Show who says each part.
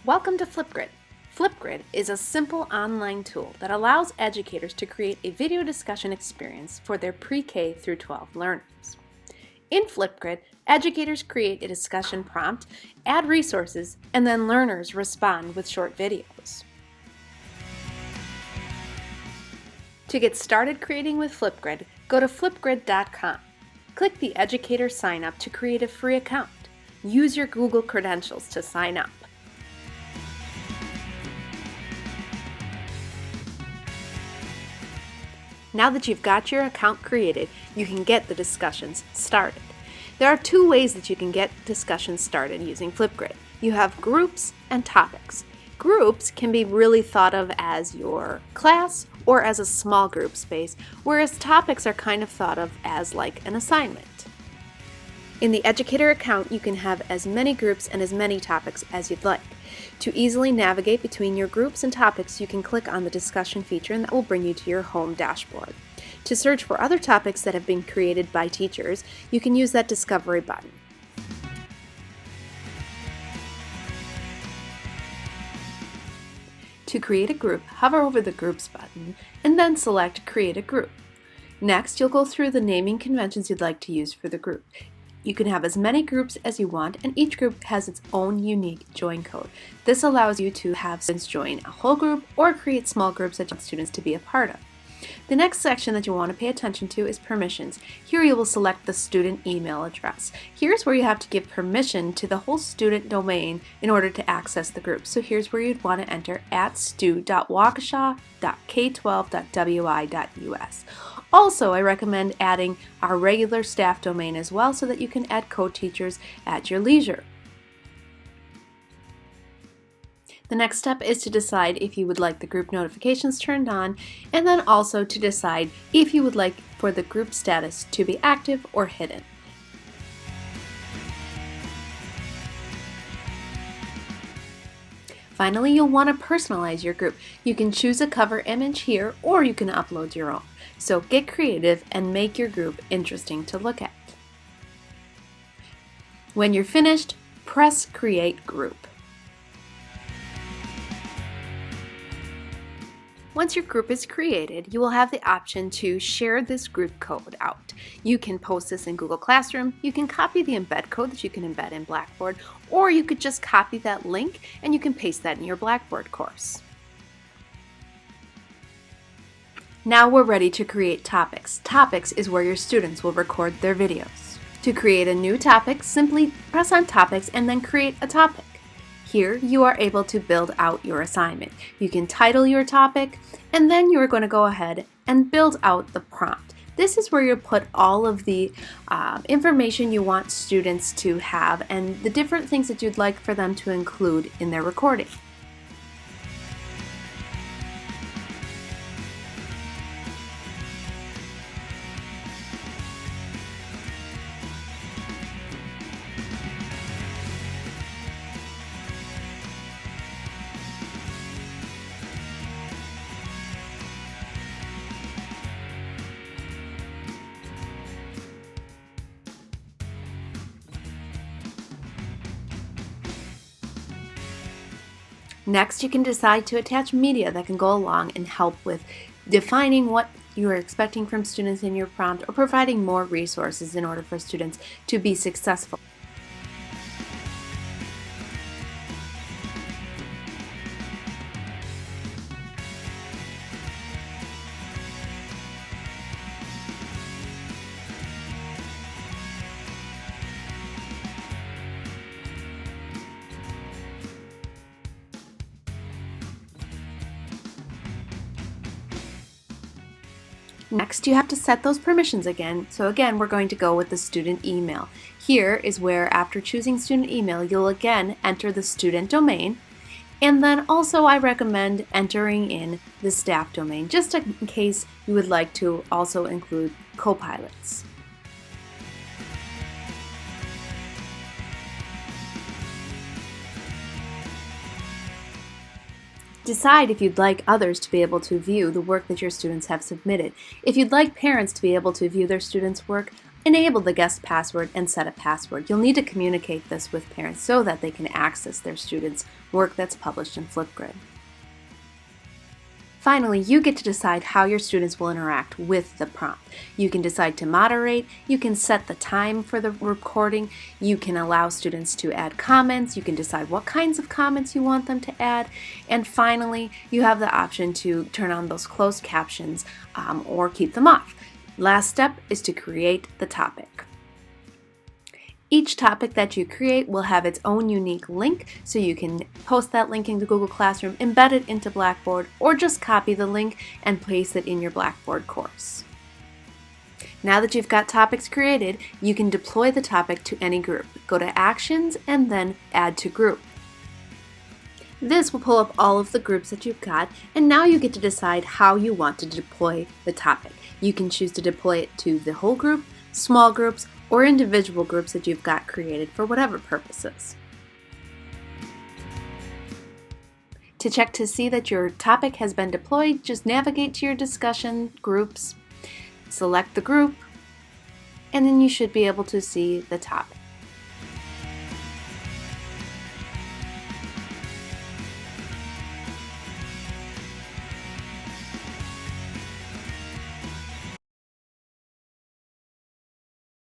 Speaker 1: Welcome to Flipgrid. Flipgrid is a simple online tool that allows educators to create a video discussion experience for their pre-K through 12 learners. In Flipgrid, educators create a discussion prompt, add resources, and then learners respond with short videos. To get started creating with Flipgrid, go to flipgrid.com. Click the Educator Sign Up to create a free account. Use your Google credentials to sign up. Now that you've got your account created, you can get the discussions started. There are two ways that you can get discussions started using Flipgrid. You have groups and topics. Groups can be really thought of as your class or as a small group space, whereas topics are kind of thought of as like an assignment. In the educator account, you can have as many groups and as many topics as you'd like. To easily navigate between your groups and topics, you can click on the discussion feature and that will bring you to your home dashboard. To search for other topics that have been created by teachers, you can use that discovery button. To create a group, hover over the Groups button and then select Create a Group. Next, you'll go through the naming conventions you'd like to use for the group. You can have as many groups as you want, and each group has its own unique join code. This allows you to have students join a whole group or create small groups that you want students to be a part of. The next section that you want to pay attention to is permissions. Here you will select the student email address. Here's where you have to give permission to the whole student domain in order to access the group. So here's where you'd want to enter @stu.waukesha.k12.wi.us. Also, I recommend adding our regular staff domain as well so that you can add co-teachers at your leisure. The next step is to decide if you would like the group notifications turned on, and then also to decide if you would like for the group status to be active or hidden. Finally, you'll want to personalize your group. You can choose a cover image here, or you can upload your own. So get creative and make your group interesting to look at. When you're finished, press Create Group. Once your group is created, you will have the option to share this group code out. You can post this in Google Classroom, you can copy the embed code that you can embed in Blackboard, or you could just copy that link and you can paste that in your Blackboard course. Now we're ready to create topics. Topics is where your students will record their videos. To create a new topic, simply press on Topics and then create a topic. Here, you are able to build out your assignment. You can title your topic, and then you are going to go ahead and build out the prompt. This is where you put all of the information you want students to have and the different things that you'd like for them to include in their recording. Next, you can decide to attach media that can go along and help with defining what you are expecting from students in your prompt or providing more resources in order for students to be successful. Next, you have to set those permissions again. So again, we're going to go with the student email. Here is where, after choosing student email, you'll again enter the student domain. And then also I recommend entering in the staff domain, just in case you would like to also include co-pilots. Decide if you'd like others to be able to view the work that your students have submitted. If you'd like parents to be able to view their students' work, Enable the guest password and set a password. You'll need to communicate this with parents so that they can access their students' work that's published in Flipgrid. Finally, you get to decide how your students will interact with the prompt. You can decide to moderate, you can set the time for the recording, you can allow students to add comments, you can decide what kinds of comments you want them to add, and finally, you have the option to turn on those closed captions or keep them off. Last step is to create the topic. Each topic that you create will have its own unique link, so you can post that link into Google Classroom, embed it into Blackboard, or just copy the link and paste it in your Blackboard course. Now that you've got topics created, you can deploy the topic to any group. Go to Actions and then Add to Group. This will pull up all of the groups that you've got, and now you get to decide how you want to deploy the topic. You can choose to deploy it to the whole group, small groups, or individual groups that you've got created for whatever purposes. To check to see that your topic has been deployed, just navigate to your discussion groups, select the group, and then you should be able to see the topic.